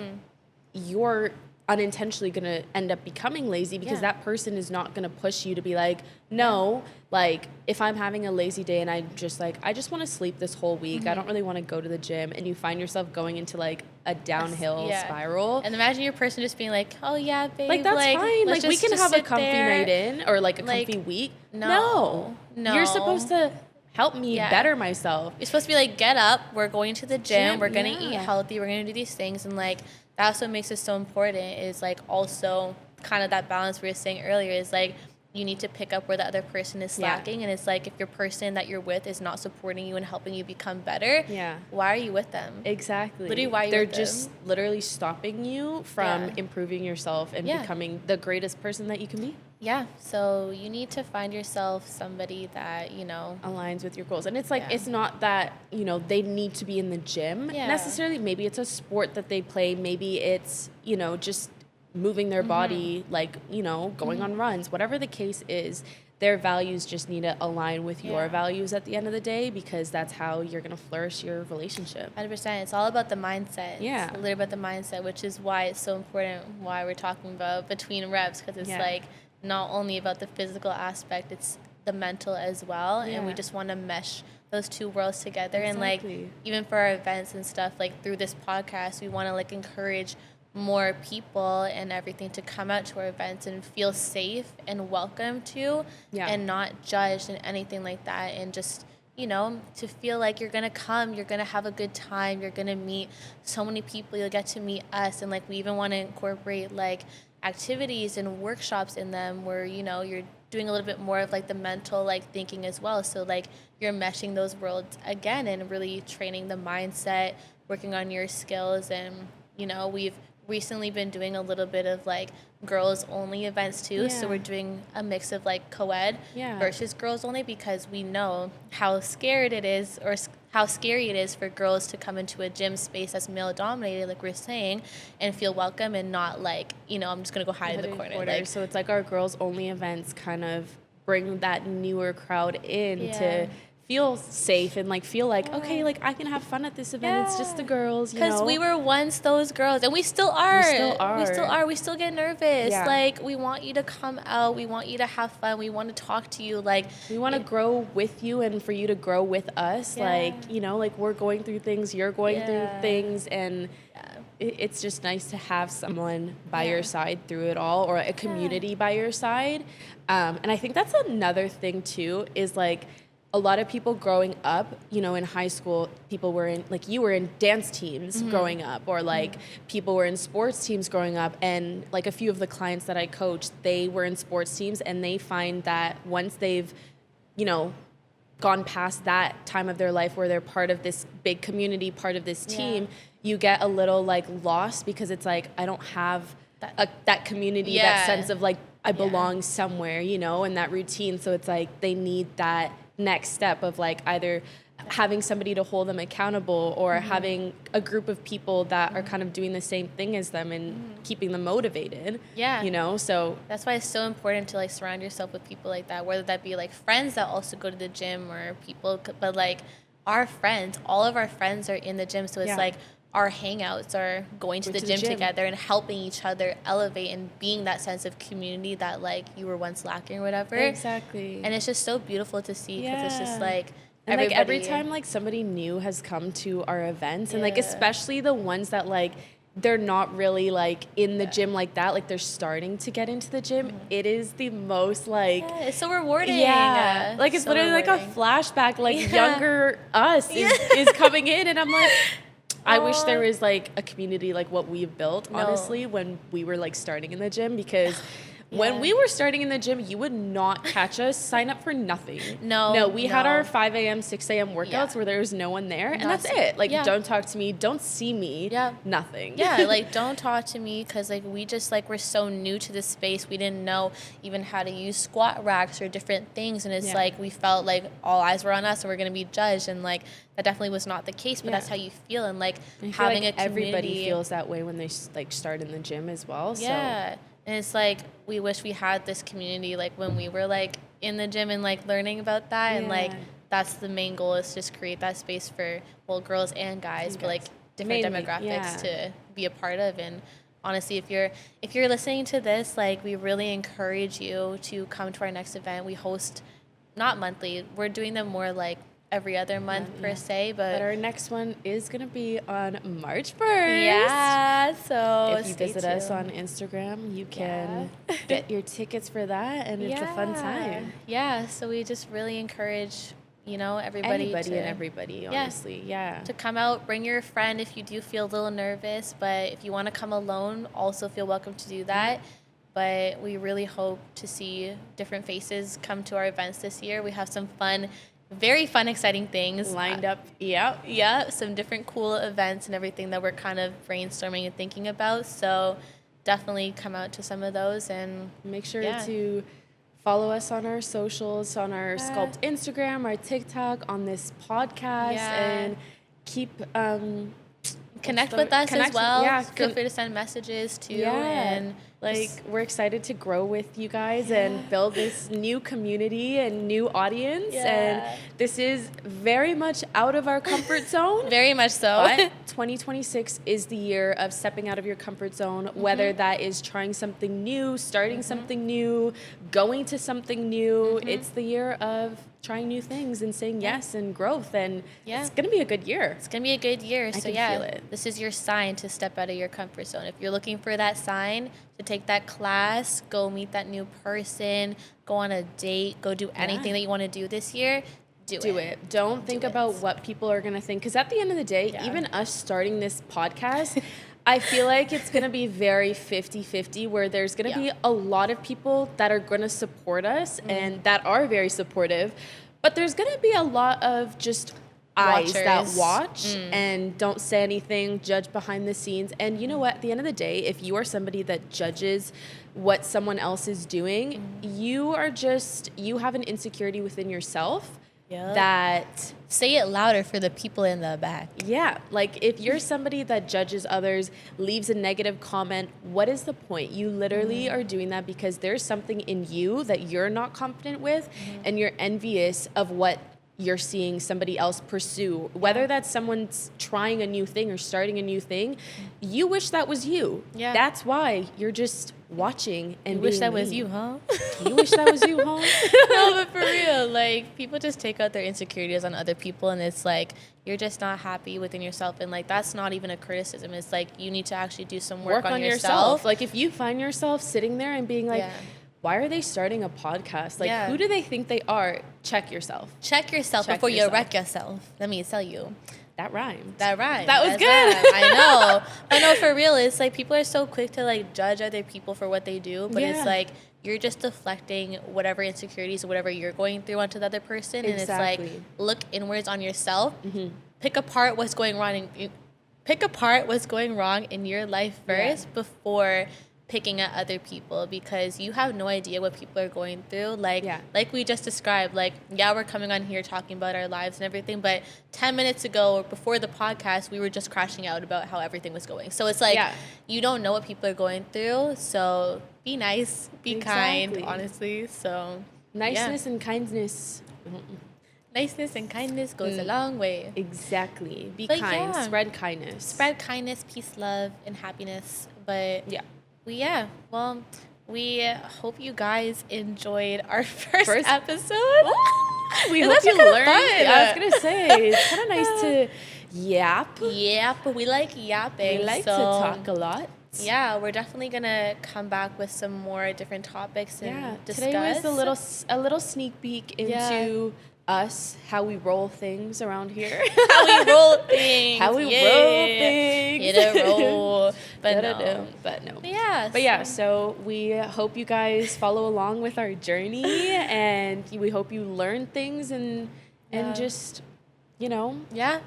S2: you're unintentionally going to end up becoming lazy because that person is not going to push you to be like, no, like if I'm having a lazy day and I'm just like, I just want to sleep this whole week, I don't really want to go to the gym, and you find yourself going into like a downhill spiral.
S1: And imagine your person just being like, oh yeah, babe,
S2: like that's fine, like we can have a comfy night in, or like a comfy week. No, you're supposed to help me better myself.
S1: You're supposed to be like, get up, we're going to the gym, we're gonna eat healthy, we're gonna do these things. And like that's what makes it so important, is like also kind of that balance we were saying earlier, is like you need to pick up where the other person is slacking. And it's like if your person that you're with is not supporting you and helping you become better, why are you with them?
S2: Exactly.
S1: Literally, why are you
S2: They're
S1: with them?
S2: just literally stopping you from improving yourself and becoming the greatest person that you can be.
S1: Yeah, so you need to find yourself somebody that, you know,
S2: aligns with your goals. And it's like, it's not that, you know, they need to be in the gym necessarily. Maybe it's a sport that they play. Maybe it's, you know, just moving their body, like, you know, going on runs, whatever the case is. Their values just need to align with your values at the end of the day, because that's how you're going to flourish your relationship.
S1: 100%. It's all about the mindset.
S2: Yeah.
S1: It's literally about the mindset, which is why it's so important, why we're talking about between reps, because it's like not only about the physical aspect, it's the mental as well. And we just want to mesh those two worlds together. And like, even for our events and stuff, like through this podcast, we want to like encourage more people and everything to come out to our events and feel safe and welcome to, and not judged and anything like that. And just, you know, to feel like you're going to come, you're going to have a good time, you're going to meet so many people, you'll get to meet us. And like, we even want to incorporate like activities and workshops in them where, you know, you're doing a little bit more of like the mental like thinking as well. So like you're meshing those worlds again and really training the mindset, working on your skills. And, you know, we've recently been doing a little bit of like girls only events too. So we're doing a mix of like co-ed versus girls only, because we know how scared it is, or how scary it is for girls to come into a gym space that's male dominated, like we're saying, and feel welcome and not like, you know, I'm just gonna go hide in the corner. Like,
S2: so it's like our girls only events kind of bring that newer crowd in to feel safe and like feel like, okay, like I can have fun at this event. It's just the girls, you know.
S1: Because we were once those girls, and we still are. We still get nervous.
S2: Yeah.
S1: Like, we want you to come out. We want you to have fun. We want to talk to you. Like,
S2: we want to grow with you and for you to grow with us. Like, you know, like we're going through things, you're going through things, and it's just nice to have someone by your side through it all, or a community by your side. And I think that's another thing too, is like, a lot of people growing up, you know, in high school, people were in, like you were in dance teams growing up, or like people were in sports teams growing up. And like a few of the clients that I coached, they were in sports teams, and they find that once they've, you know, gone past that time of their life where they're part of this big community, part of this team, you get a little like lost, because it's like, I don't have that community, that sense of like, I belong somewhere, you know, and that routine. So it's like, they need that next step of like either having somebody to hold them accountable, or having a group of people that are kind of doing the same thing as them and keeping them motivated. You know, so
S1: that's why it's so important to like surround yourself with people like that, whether that be like friends that also go to the gym, or people, but like our friends, all of our friends are in the gym. So it's like our hangouts are going to the gym together and helping each other elevate, and being that sense of community that like you were once lacking or whatever.
S2: Exactly.
S1: And it's just so beautiful to see, because it's just like,
S2: and like every time like somebody new has come to our events, and like especially the ones that like they're not really like in the gym like that, like they're starting to get into the gym, it is the most like
S1: it's so rewarding.
S2: Like it's so literally rewarding. Like a flashback, like younger us is coming in, and I'm like, I wish there was like a community like what we've built, honestly, when we were like starting in the gym, because when we were starting in the gym, you would not catch us sign up for nothing. No, we had our 5 a.m., 6 a.m. workouts where there was no one there, and that's it. Like, don't talk to me, don't see me, nothing.
S1: Yeah, like, don't talk to me, because, like, we just, like, we're so new to this space. We didn't know even how to use squat racks or different things, and it's like we felt like all eyes were on us and we're going to be judged, and, like, that definitely was not the case, but that's how you feel, and, like, having
S2: like
S1: a community.
S2: Everybody feels that way when they, like, start in the gym as well,
S1: Yeah. And it's like, we wish we had this community, like, when we were, like, in the gym and, like, learning about that. And, like, that's the main goal, is just create that space for, well, girls and guys, but, like, different demographics to be a part of. And honestly, if you're listening to this, like, we really encourage you to come to our next event. We host, not monthly, we're doing them more, like, every other month per se, but
S2: our next one is gonna be on March 1st.
S1: Yeah, so
S2: if you visit us on Instagram, you can get your tickets for that, and it's a fun time.
S1: Yeah, so we just really encourage, you know, everybody,
S2: honestly,
S1: to come out. Bring your friend if you do feel a little nervous, but if you want to come alone, also feel welcome to do that. But we really hope to see different faces come to our events this year. We have some fun, very fun, exciting things
S2: lined up.
S1: Some different cool events and everything that we're kind of brainstorming and thinking about. So definitely come out to some of those, and
S2: make sure to follow us on our socials, on our Sculpt Instagram, our TikTok, on this podcast, and keep
S1: connect with us as well. Feel free to send messages too. And
S2: like, we're excited to grow with you guys and build this new community and new audience. And this is very much out of our comfort zone.
S1: Very much so.
S2: But 2026 is the year of stepping out of your comfort zone, whether that is trying something new, starting something new, going to something new. It's the year of trying new things and saying yes and growth, and it's gonna be a good year.
S1: It's gonna be a good year.
S2: I can feel it.
S1: This is your sign to step out of your comfort zone. If you're looking for that sign to take that class, go meet that new person, go on a date, go do anything that you want to do this year, do it.
S2: Don't think about what people are gonna think, because at the end of the day, even us starting this podcast, I feel like it's going to be very 50-50, where there's going to be a lot of people that are going to support us and that are very supportive, but there's going to be a lot of just eyes that watch and don't say anything, judge behind the scenes. And you know what? At the end of the day, if you are somebody that judges what someone else is doing, you have an insecurity within yourself. That
S1: say it louder for the people in the back.
S2: Like, if you're somebody that judges others, leaves a negative comment, what is the point? You literally are doing that because there's something in you that you're not confident with, and you're envious of what you're seeing somebody else pursue, whether that's someone's trying a new thing or starting a new thing. You wish that was you. That's why you're just watching and
S1: wish that was you, huh?
S2: You wish that was you, huh?
S1: No, but for real, like, people just take out their insecurities on other people, and it's like, you're just not happy within yourself, and like, that's not even a criticism. It's like, you need to actually do some work on yourself.
S2: Like, if you find yourself sitting there and being like, why are they starting a podcast? Like, who do they think they are? Check yourself.
S1: Check yourself before you wreck yourself. Let me tell you.
S2: That rhymed.
S1: That rhymed.
S2: That was good.
S1: I know. But no, for real, it's like, people are so quick to like judge other people for what they do, but it's like, you're just deflecting whatever insecurities or whatever you're going through onto the other person. And it's like, look inwards on yourself. Pick apart what's going wrong. Pick apart what's going wrong in your life first before picking at other people, because you have no idea what people are going through. Like we just described, like, we're coming on here talking about our lives and everything, but 10 minutes ago or before the podcast, we were just crashing out about how everything was going. So it's like, you don't know what people are going through, so be nice, be kind, honestly. So
S2: niceness and kindness.
S1: Niceness and kindness goes a long way.
S2: Exactly. Be kind. Spread kindness.
S1: Spread kindness, peace, love, and happiness. But well, we hope you guys enjoyed our first episode.
S2: We hope you learned. I was gonna say, it's kind of nice to yap.
S1: We like yapping.
S2: We like to talk a lot.
S1: Yeah, we're definitely gonna come back with some more different topics and discuss.
S2: Today was a little sneak peek into us, how we roll things around here.
S1: How we roll things.
S2: How we
S1: yeah.
S2: roll things.
S1: Hit a roll. But no.
S2: But no.
S1: But yeah.
S2: So we hope you guys follow along with our journey, and we hope you learn things and just, you know.
S1: Yeah.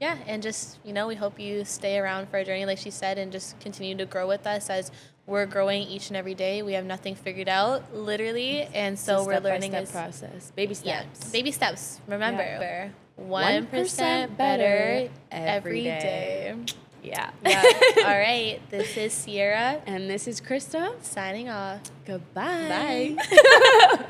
S1: Yeah, and just, you know, we hope you stay around for our journey, like she said, and just continue to grow with us as we're growing each and every day. We have nothing figured out, literally, and so we're learning
S2: a process. Baby steps.
S1: Yeah, baby steps. Remember, 1% better every day.
S2: Yeah.
S1: All right, this is Sierra.
S2: And this is Krista.
S1: Signing off.
S2: Goodbye.
S1: Bye.